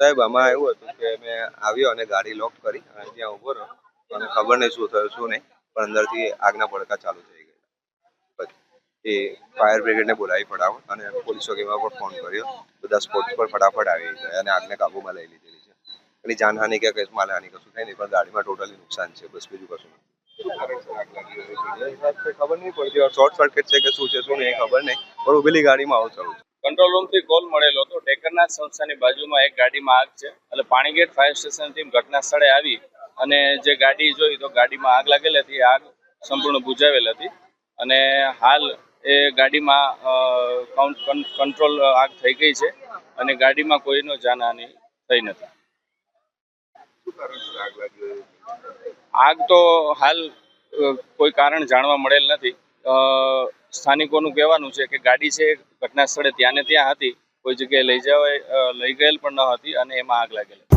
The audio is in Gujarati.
સાહેબ આમાં એવું હતું કે મેં આવ્યો અને ગાડી લોક કરી અને ત્યાં ઊભો રહ્યો અને ખબર નહીં શું થયું શું નહીં, પણ અંદરથી આગના ભડકા ચાલુ થઈ ગયા. પછી એ ફાયર બ્રિગેડને બોલાવી ફટાફટ અને પોલીસ ચોકીમાં પણ ફોન કર્યો. બધા સ્પોટ પર ફટાફટ આવી ગયા અને આગને કાબૂમાં લઈ લીધેલી છે. એની જાનહાનિ કે કઈ માલહાનિ કશું થાય નહીં, પણ ગાડીમાં ટોટલી નુકસાન છે, બસ બીજું કશું નથી. ખબર નહીં પડતી શોર્ટ સર્કિટ છે કે શું છે શું નહીં ખબર નહીં, પણ ઉભેલી ગાડીમાં આવું થયું છે. કંટ્રોલ રૂમથી કોલ મળેલો હતો. ટેકરનાથ સંસ્થાની બાજુમાં એક ગાડીમાં આગ છે એટલે પાણીગેટ ફાયર સ્ટેશન ટીમ ઘટના સ્થળે આવી અને જે ગાડી જોઈ તો ગાડીમાં આગ લાગેલી હતી. આગ સંપૂર્ણ બુઝાવેલ હતી અને હાલ એ ગાડીમાં કંટ્રોલ આગ થઈ ગઈ છે અને ગાડીમાં કોઈનો જાનહાનિ થઈ નથી. આગ તો હાલ કોઈ કારણ જાણવા મળેલ નથી. સ્થાનિકોનું કહેવાનું છે કે ગાડી છે ઘટના સ્થળે ત્યાં ને ત્યાં હતી, કોઈ જગ્યાએ લઈ ગયેલ પણ ન હતી અને એમાં આગ લાગેલી.